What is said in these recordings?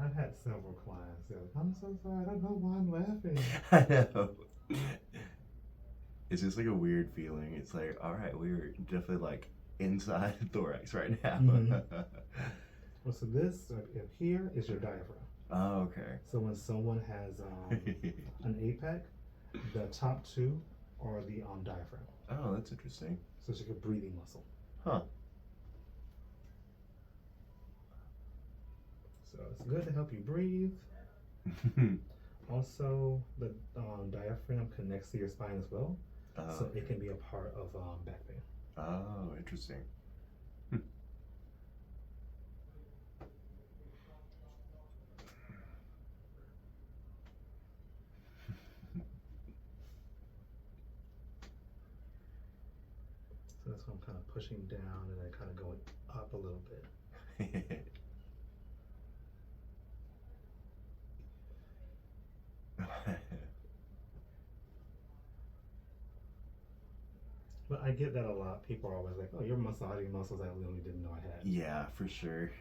I've had several clients that, I'm so sorry, I don't know why I'm laughing. I know. It's just like a weird feeling. It's like, all right, we're definitely like inside thorax right now. Mm-hmm. Well, so this up here is your diaphragm. Oh, okay. So when someone has an APEC, the top two are the diaphragm. Oh, that's interesting. So it's like a breathing muscle. Huh. So it's good to help you breathe. Also, the diaphragm connects to your spine as well, so okay. it can be a part of back pain. Oh, interesting. So that's why I'm kind of pushing down and then kind of going up a little bit. But I get that a lot. People are always like, "Oh, you're massaging muscles I literally didn't know I had." Yeah, for sure.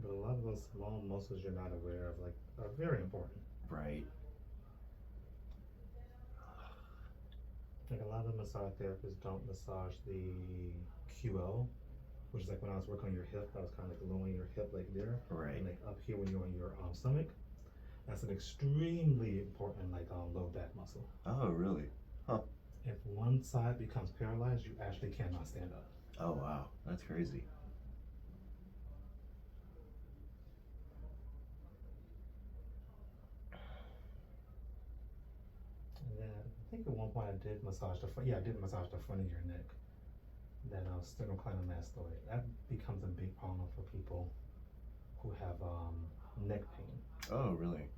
But a lot of those small muscles you're not aware of, like, are very important. Right. Like a lot of massage therapists don't massage the QL, which is like when I was working on your hip, I was kind of like lowering your hip like there, Right. and like up here when you're on your stomach. That's an extremely important like low back muscle. Oh, really? Huh. If one side becomes paralyzed, you actually cannot stand up. Oh, wow. That's crazy. And then I think at one point I did massage the front. Yeah, I did massage the front of your neck. That sternocleidomastoid. That becomes a big problem for people who have neck pain. Oh, really?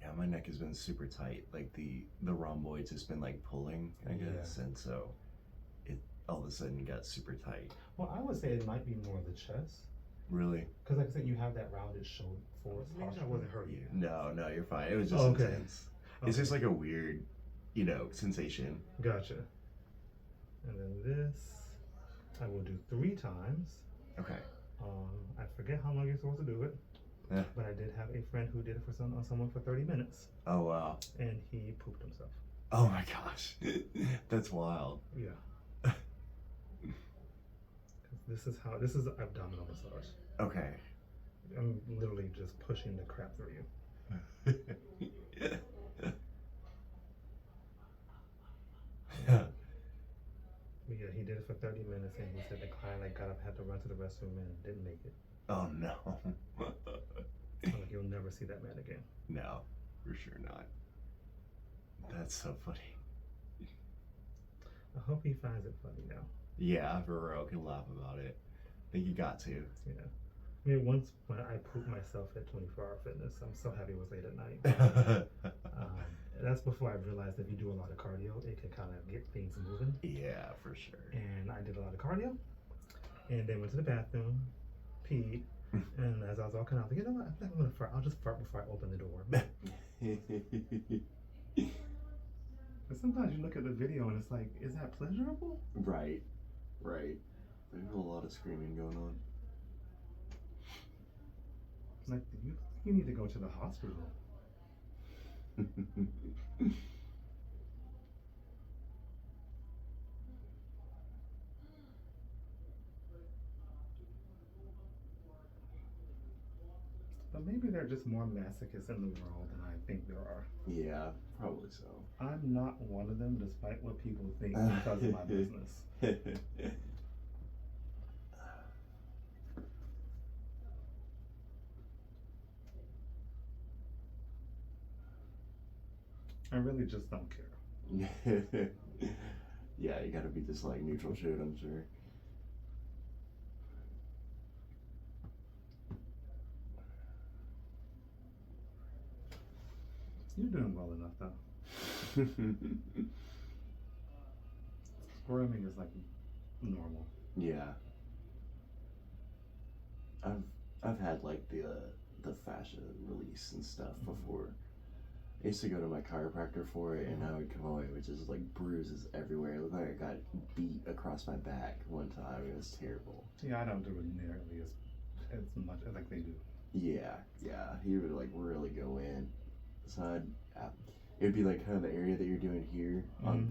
Yeah, my neck has been super tight. Like the rhomboids has been like pulling, I guess, and so it all of a sudden got super tight. Well, I would say it might be more the chest. Really? Because like I said, you have that rounded shoulder forward posture. I wasn't hurting you. No, no, you're fine. It was just intense. It's just like a weird, sensation. Gotcha. And then this, I will do 3 times. Okay. I forget how long you're supposed to do it. Yeah. But I did have a friend who did it for someone for 30 minutes. Oh, wow. And he pooped himself. Oh my gosh. That's wild. Yeah. This is abdominal massage. Okay. I'm literally just pushing the crap through you. Yeah, he did it for 30 minutes and he said the client got up, had to run to the restroom and didn't make it. Oh no. Like, you'll never see that man again. No, for sure not. That's so funny. I hope he finds it funny now. Yeah, for real, can laugh about it. I think you got to. Yeah. I mean, once when I pooped myself at 24-hour fitness, I'm so happy it was late at night. That's before I realized if you do a lot of cardio, it can kind of get things moving. Yeah, for sure. And I did a lot of cardio, and then went to the bathroom, peed, and as I was walking out, I was like, you know what? I think I'm gonna fart. I'll just fart before I open the door. But sometimes you look at the video and it's like, is that pleasurable? Right, right. There's a lot of screaming going on. Like, you need to go to the hospital. But maybe there are just more masochists in the world than I think there are. Yeah, probably so. I'm not one of them, despite what people think because of my business. I really just don't care. Yeah, you gotta be just like neutral shit, I'm sure. You're doing well enough, though. squirming is like normal. Yeah. I've had like the fascia release and stuff before. I used to go to my chiropractor for it, and I would come away with just like bruises everywhere. It looked like I got beat across my back one time. It was terrible. Yeah, I don't do it nearly as much as like they do. Yeah, he would like really go in. So it would be like kind of the area that you're doing here on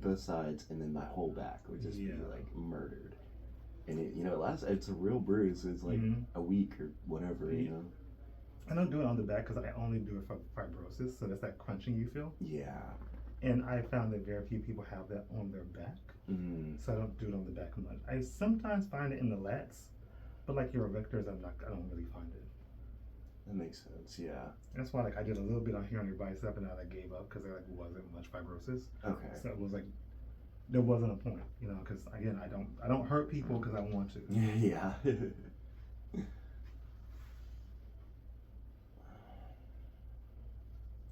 both sides, and then my whole back would just be like murdered. And it, it's a real bruise. It's like a week or whatever, I don't do it on the back because I only do it for fibrosis, so that's that crunching you feel. Yeah. And I found that very few people have that on their back, so I don't do it on the back much. I sometimes find it in the lats, but like your vectors, I don't really find it. That makes sense. Yeah. That's why I did a little bit on here on your bicep, and I gave up because there wasn't much fibrosis. Okay. So it was there wasn't a point, because again, I don't hurt people because I want to. Yeah.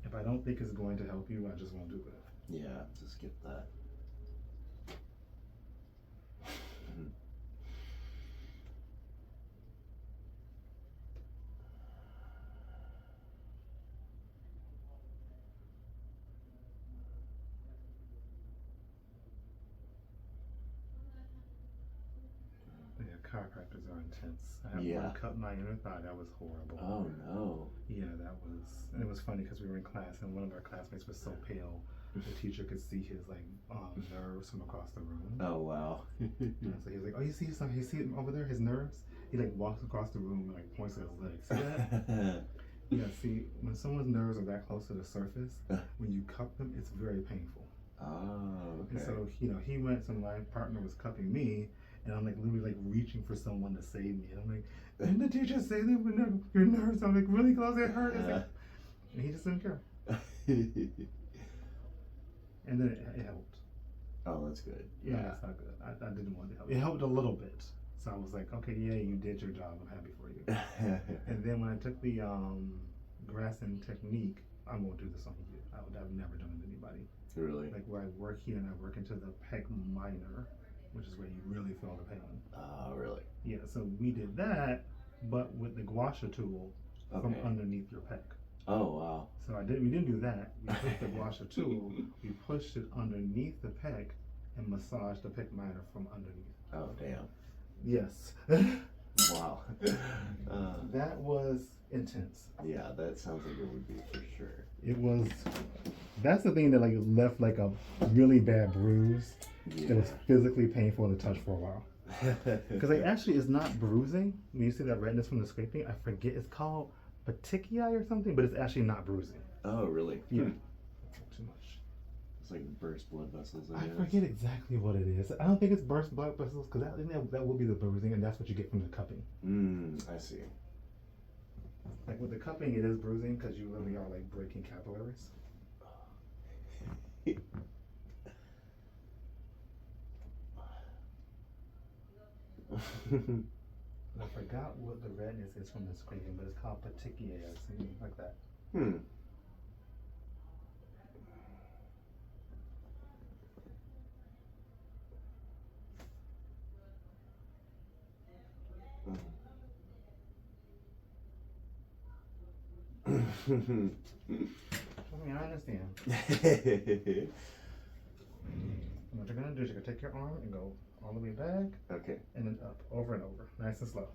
If I don't think it's going to help you, I just won't do it. Yeah, just skip that. Chiropractors are intense. I had one cut my inner thigh. That was horrible. Oh no. Yeah, and it was funny because we were in class and one of our classmates was so pale, the teacher could see his nerves from across the room. Oh wow. And so he was like, "Oh, you see something? You see it over there? His nerves?" He walks across the room and points at his legs. See that? Yeah. See, when someone's nerves are that close to the surface, when you cup them, it's very painful. Oh, okay. And so he went. So my partner was cupping me. And I'm literally reaching for someone to save me. And I'm like, didn't the teacher say that when your nerves are really close, it hurt? And he just didn't care. And then it helped. Oh, that's good. Yeah, that's not good. I didn't want to help. It helped a little bit. So I was like, okay, yeah, you did your job. I'm happy for you. And then when I took the Grasson technique, I won't do this on you. I've never done it to anybody. Really? Where I work here and I work into the pec minor, which is where you really feel the pain. Oh, really? Yeah, so we did that, but with the Guasha tool from underneath your pec. Oh, wow. So we didn't do that. We took the Guasha tool, we pushed it underneath the pec, and massaged the pec minor from underneath. Oh, damn. Yes. Wow. That was intense. Yeah, that sounds like it would be for sure. It was. That's the thing that left a really bad bruise. Yeah. It was physically painful to touch for a while. Because actually it's not bruising. When you see that redness from the scraping, I forget, it's called petechiae or something, but it's actually not bruising. Oh, really? Yeah. Too much. It's like burst blood vessels, I guess. I forget exactly what it is. I don't think it's burst blood vessels, because that will be the bruising, and that's what you get from the cupping. I see. With the cupping, it is bruising, because you really are breaking capillaries. I forgot what the redness is from the scraping, but it's called petechiae, something like that. I understand. What you're gonna do is you're gonna take your arm and go all the way back. Okay. And then up, over and over, nice and slow.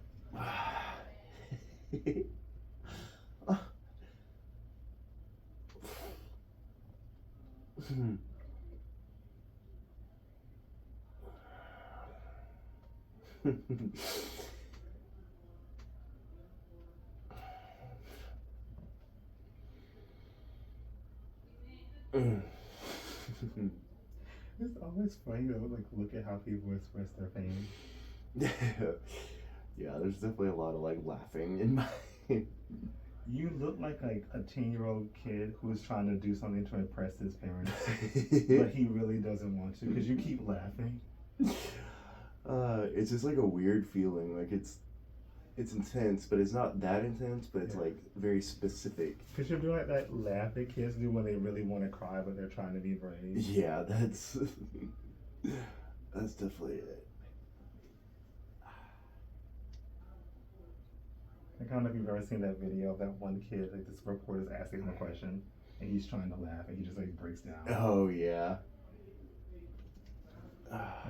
It's always funny to look at how people express their pain. Yeah, there's definitely a lot of laughing in my. You look like a 10-year-old kid who's trying to do something to impress his parents, but he really doesn't want to because you keep laughing. It's just a weird feeling. It's intense, but it's not that intense, but it's very specific. Because you're doing that laugh that kids do when they really want to cry, but they're trying to be brave. Yeah, that's. That's definitely it. I don't know if you've ever seen that video of that one kid, like this reporter's asking him a question, and he's trying to laugh, and he just like breaks down. Oh yeah.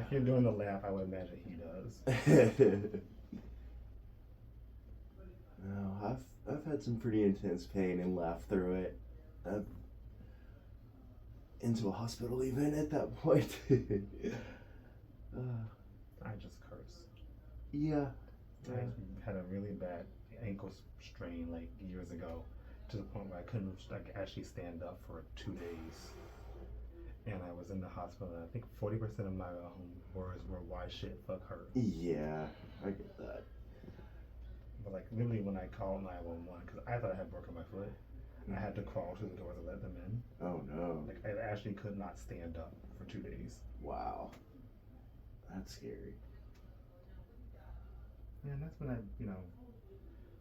If you're doing the laugh, I would imagine he does. No, I've had some pretty intense pain and laughed through it. I've into a hospital even at that point. I just curse. Yeah. I had a really bad ankle strain like years ago, to the point where I couldn't like actually stand up for 2 days, and I was in the hospital. And I think 40% of my words were "why shit, fuck her." Yeah, I get that. But like literally, when I called 911, because I thought I had broken my foot, I had to crawl to the door to let them in. Oh no! Like I actually could not stand up for 2 days. Wow, that's scary. And that's when I,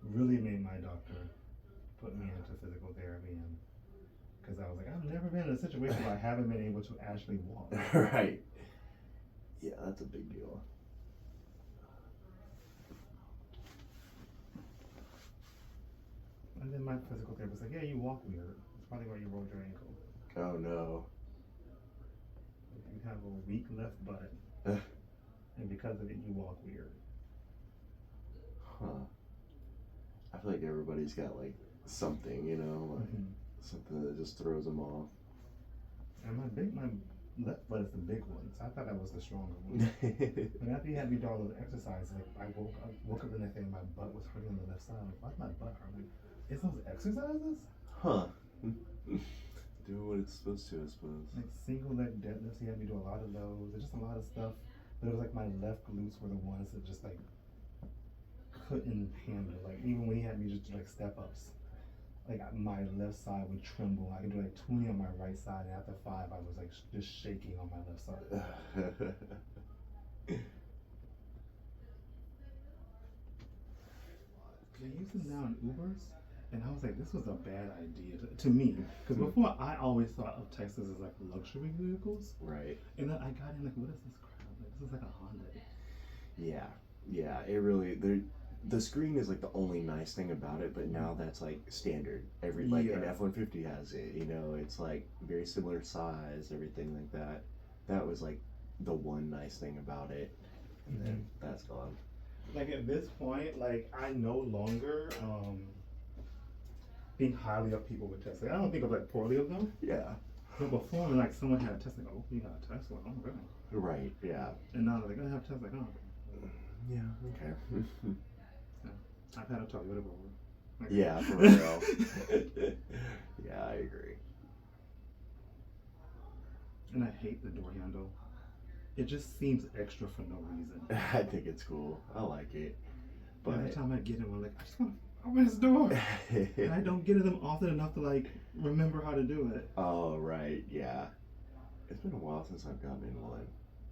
really made my doctor put me into physical therapy, and because I was like, I've never been in a situation where I haven't been able to actually walk. Right. Yeah, that's a big deal. And then my physical therapist was like, yeah, you walk weird. It's probably where you rolled your ankle. Oh no. You have a weak left butt, and because of it, you walk weird. Huh. I feel like everybody's got like something, like something that just throws them off. And my left butt is the big one, so I thought that was the stronger one. And after he had me do all those exercises, like I woke up the next day and my butt was hurting on the left side. Like, why's my butt hurting? Is those exercises? Huh. Doing what it's supposed to, I suppose. Like single leg deadlifts, he had me do a lot of those. There's just a lot of stuff. But it was like my left glutes were the ones that just like couldn't handle. Like even when he had me just do like step ups, like my left side would tremble. I could do like 20 on my right side, and after 5 I was like just shaking on my left side. They use them now in Ubers, and I was like, this was a bad idea to me, because before I always thought of Texas as like luxury vehicles. Right. And then I got in like, what is this crap? Like, this is like a Honda. Yeah, it really, the screen is like the only nice thing about it, but now that's like standard. An F-150 has it, it's like very similar size, everything like that. That was like the one nice thing about it, and then that's gone. Like at this point, like I no longer think highly of people with Tesla. I don't think of like poorly of them. Yeah. But before, when like someone had a Tesla, like, oh, you got a Tesla, oh really? Right. Yeah. And now they're like, I have a Tesla, like, oh. Yeah. Okay. Yeah. I've had a Toyota before. Like, yeah, for real. Yeah, I agree. And I hate the door handle. It just seems extra for no reason. I think it's cool. I like it. But every time I get in, I'm like, I just want to open this door. And I don't get in them often enough to like remember how to do it. Oh, right. Yeah. It's been a while since I've gotten in one.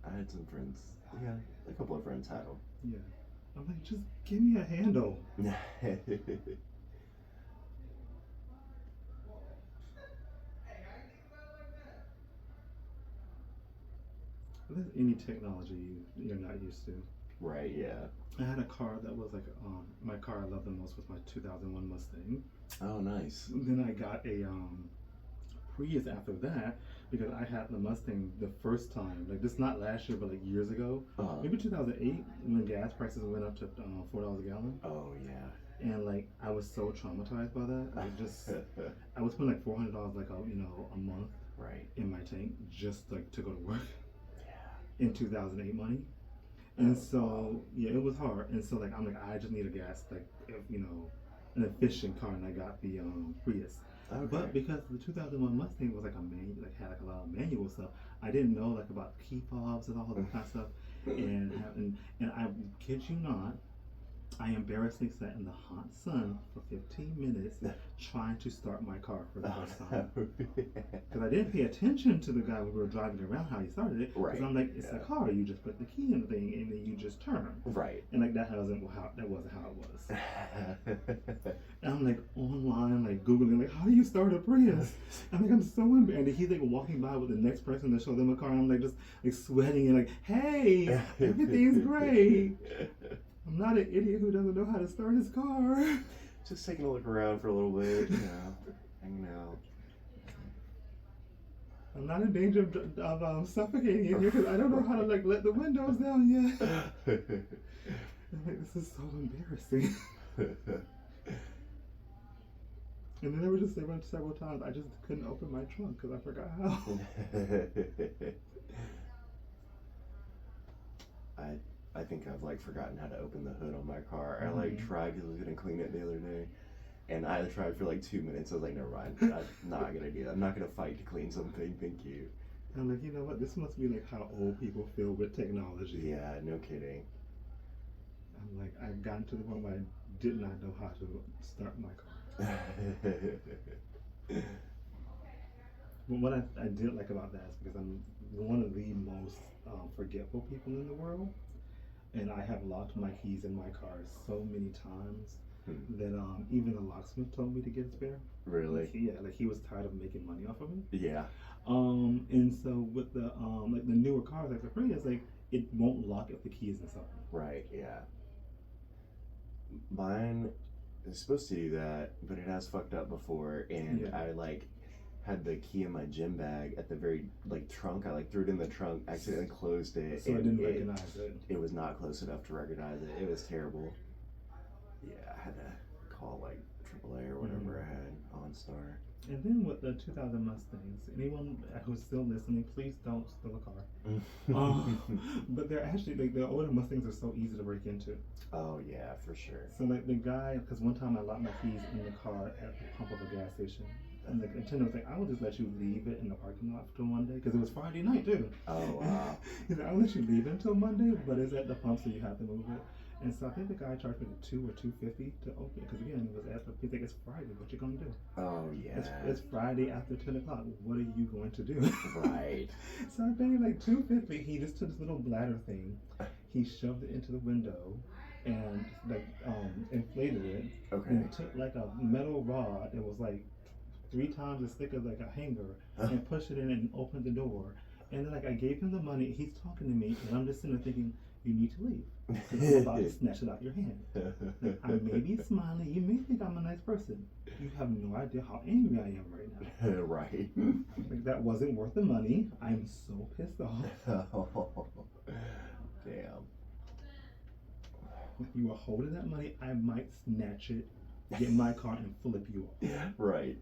I had some friends. Yeah, a couple of friends had them. Yeah. I'm like, just give me a handle. There's any technology you're not used to. Right, yeah. I had a car that was like, my car I loved the most was my 2001 Mustang. Oh, nice. Then I got a Prius after that, because I had the Mustang the first time, like this not last year, but like years ago. Maybe 2008, when gas prices went up to $4 a gallon. Oh, yeah. And like I was so traumatized by that. Like just, I was spending like $400 like a month, right, in my tank just like to go to work. In 2008 money. And so yeah, it was hard. And so like I'm like, I just need a gas, like an efficient car, and I got the Prius. Okay. But because the 2001 Mustang was like had like a lot of manual stuff, I didn't know like about key fobs and all that kind of stuff. And I kid you not, I embarrassingly sat in the hot sun for 15 minutes trying to start my car for the first time. Because I didn't pay attention to the guy when we were driving around how he started it. Because I'm like, it's a car. You just put the key in the thing and then you just turn. Right. And like that wasn't how it was. And I'm like online, like Googling, like, how do you start a Prius? I'm like, I'm so embarrassed. And he's like walking by with the next person to show them a car. I'm like just like sweating and like, hey, everything's great. I'm not an idiot who doesn't know how to start his car. Just taking a look around for a little bit, hanging out. I'm not in danger of suffocating in here because I don't know how to like let the windows down yet. I'm like, this is so embarrassing. And then there were just several times I just couldn't open my trunk because I forgot how. I think I've like forgotten how to open the hood on my car. I like tried because I was gonna clean it the other day, and I tried for like 2 minutes. I was like, never mind, I'm not gonna do that. I'm not gonna fight to clean something. Thank you. I'm like, you know what? This must be like how old people feel with technology. Yeah, no kidding. I'm like, I've gotten to the point where I did not know how to start my car. But what I did like about that is because I'm one of the most forgetful people in the world. And I have locked my keys in my car so many times that even the locksmith told me to get a spare. Really? Like he was tired of making money off of me. Yeah. And so with the like the newer cars like the Prius, like it won't lock if the key isn't something. Right. Yeah. Mine is supposed to do that, but it has fucked up before, and I like had the key in my gym bag at the very like trunk. I like threw it in the trunk, accidentally closed it. So I didn't recognize it. It was not close enough to recognize it. It was terrible. Yeah, I had to call like AAA or whatever I had OnStar. And then with the 2000 Mustangs, anyone who's still listening, please don't steal a car. But they're actually like the older Mustangs are so easy to break into. Oh yeah, for sure. So like the guy, because one time I locked my keys in the car at the pump of a gas station. And the attendant was like, I will just let you leave it in the parking lot till Monday, because it was Friday night too. Oh wow. He's like, I'll let you leave it until Monday, but it's at the pump, so you have to move it. And so I think the guy charged me $2 or $2.50 to open it, because again, it was at the. He's like, it's Friday. What you gonna do? Oh yeah. It's Friday after 10 o'clock. What are you going to do? Right. So I paid like $2.50. He just took this little bladder thing. He shoved it into the window and like inflated it. Okay. And took like a metal rod that was like 3 times as thick as like a hanger and pushed it in and opened the door. And then like I gave him the money. He's talking to me, and I'm just sitting there thinking, you need to leave. Because I'm about to snatch it out your hand. Like, I may be smiling. You may think I'm a nice person. You have no idea how angry I am right now. Right. Like that wasn't worth the money. I'm so pissed off. Oh, damn. If you were holding that money, I might snatch it, get in my car, and flip you off. Right.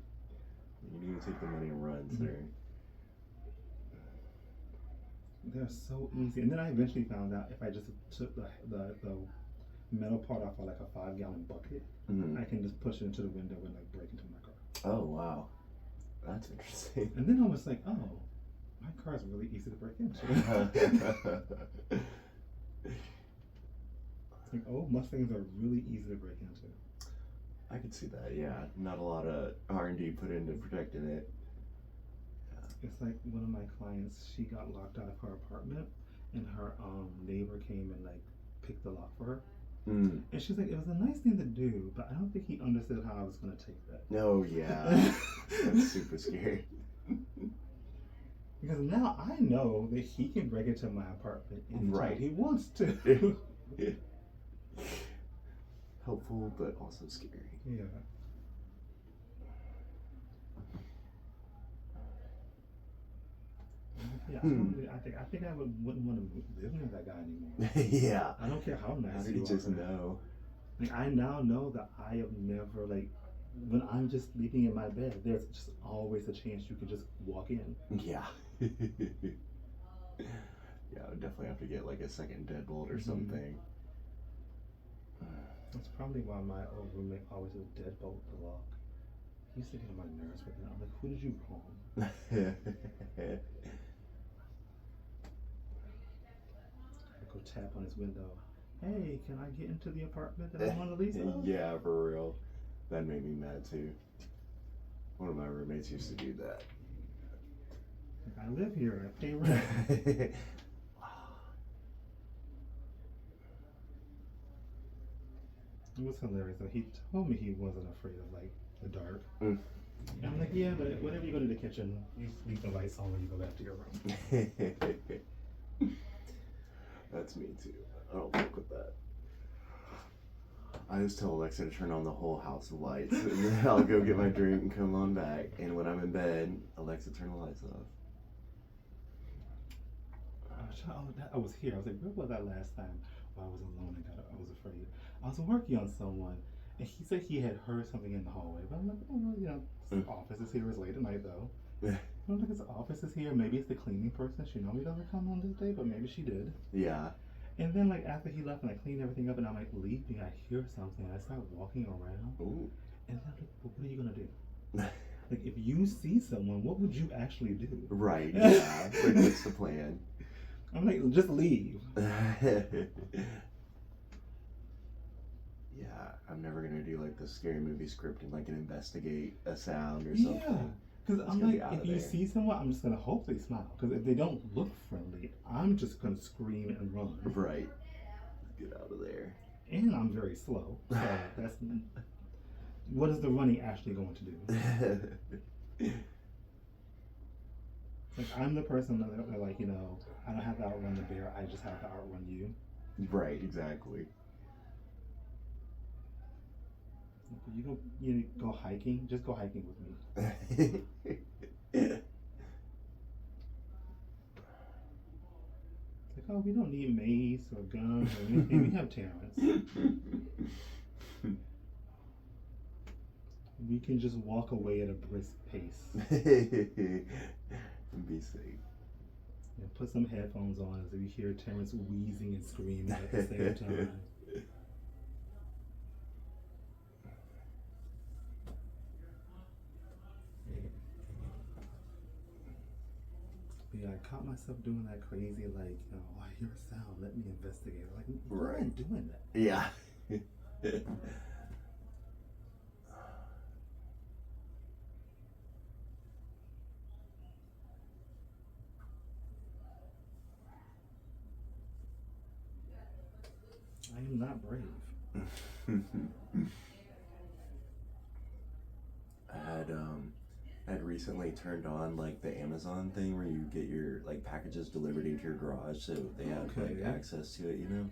You need to take the money and run, sir. They're so easy. And then I eventually found out if I just took the metal part off of like a 5-gallon bucket, I can just push it into the window and like break into my car. Oh wow, that's interesting. And then I was like, oh, my car is really easy to break into. Like old Mustangs are really easy to break into. I could see that. Yeah, not a lot of R&D put into protecting it. It's like one of my clients, she got locked out of her apartment, and her neighbor came and like picked the lock for her. And she's like, it was a nice thing to do, but I don't think he understood how I was going to take that. Oh yeah, that's super scary. Because now I know that he can break into my apartment anytime he wants to. Helpful, but also scary. Yeah. Yeah, I think I wouldn't want to live near that guy anymore. Yeah. I don't care how nice How do you you just know? Like I now know that I have never like when I'm just sleeping in my bed, there's just always a chance you can just walk in. Yeah. Yeah, I would definitely have to get like a second deadbolt or something. That's probably why my old roommate always would deadbolt the lock. He used to get on my nerves with that. I'm like, who did you wrong? I go tap on his window. hey, can I get into the apartment that I want to lease out? Yeah, for real. That made me mad too. One of my roommates used to do that. Like, I live here, I pay rent. It was hilarious though. He told me he wasn't afraid of like the dark. And I'm like, yeah, but whenever you go to the kitchen, you leave the lights on when you go back to your room. That's me too. I don't fuck with that. I just tell Alexa to turn on the whole house of lights, and then I'll go get my drink and come on back. And when I'm in bed, Alexa, turn the lights off. I was here. I was like, where was I last time? While I was alone and I was afraid. I was working on someone, and he said he had heard something in the hallway. But I'm like, oh, well, you know, his office is here. It's late at night though. I don't think his office is here. Maybe it's the cleaning person. She normally doesn't come on this day, but maybe she did. Yeah. And then like after he left and I cleaned everything up and I'm like leaving, I hear something. I start walking around. Ooh. And I'm like, well, what are you gonna do? Like if you see someone, what would you actually do? Right. Yeah. Like what's the plan? I'm like, just leave. Yeah, I'm never gonna do like the scary movie script and like investigate a sound or something. Yeah. Because I'm like, if you see someone, I'm just going to hope they smile. Because if they don't look friendly, I'm just going to scream and run. Right. Get out of there. And I'm very slow. So that's... What is the running actually going to do? Like, I'm the person that, like, you know, I don't have to outrun the bear. I just have to outrun you. Right, exactly. You go hiking? Just go hiking with me. It's like, oh, we don't need mace or guns or anything. We have Terrence. We can just walk away at a brisk pace. And be safe. And put some headphones on as we hear Terrence wheezing and screaming at the same time. Yeah, I caught myself doing that crazy, like, you know, oh, I hear a sound, let me investigate. Like, why am I doing that? Yeah. I am not brave. I had recently turned on like the Amazon thing where you get your like packages delivered into your garage, so they have like access to it, you know.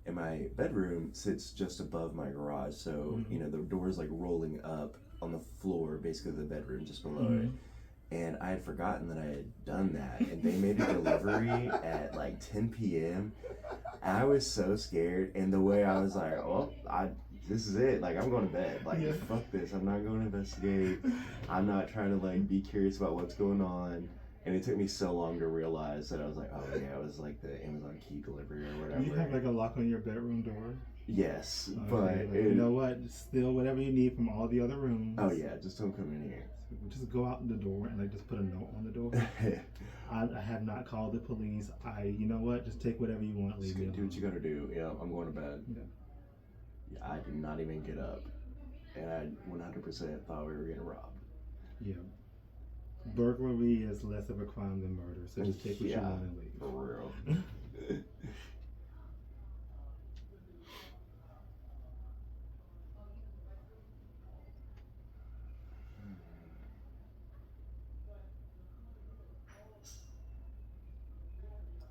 And my bedroom sits just above my garage, so you know the door's like rolling up on the floor, basically the bedroom just below it. And I had forgotten that I had done that, and they made a delivery at like 10 p.m. I was so scared, and the way I was like, oh, this is it. Like, I'm going to bed. Like, fuck this. I'm not going to investigate. I'm not trying to like be curious about what's going on. And it took me so long to realize that I was like, oh yeah, it was like the Amazon key delivery or whatever. Do you have like a lock on your bedroom door? Yes, okay, but like, you know what? Steal whatever you need from all the other rooms. Oh yeah, just don't come in here. Just go out the door and like just put a note on the door. I have not called the police. You know what? Just take whatever you want. Leave me alone. Do what you gotta do. Yeah, I'm going to bed. Yeah, I did not even get up, and I 100% thought we were getting robbed. Yeah. Burglary is less of a crime than murder, so just take what you want and leave. For real.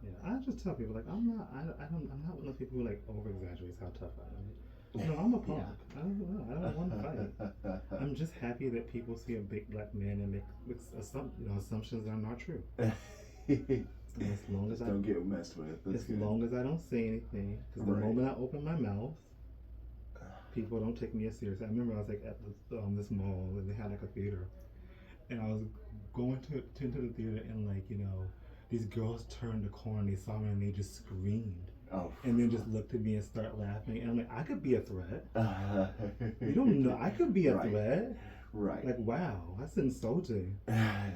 Yeah, I just tell people like I'm not one of those people who like over exaggerates how tough I am. No, I'm a punk. I don't know. I don't want to fight. I'm just happy that people see a big black man and make assumptions that are not true. And as long as don't get messed with. As long as I don't say anything, because the moment I open my mouth, people don't take me as serious. I remember I was like at this mall and they had like a theater, and I was going into the theater and like these girls turned the corner and they saw me and they just screamed. Oh. And then just looked at me and start laughing. And I'm like, I could be a threat. You don't know. I could be a threat. Right. Like, wow, that's insulting. I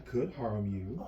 could harm you.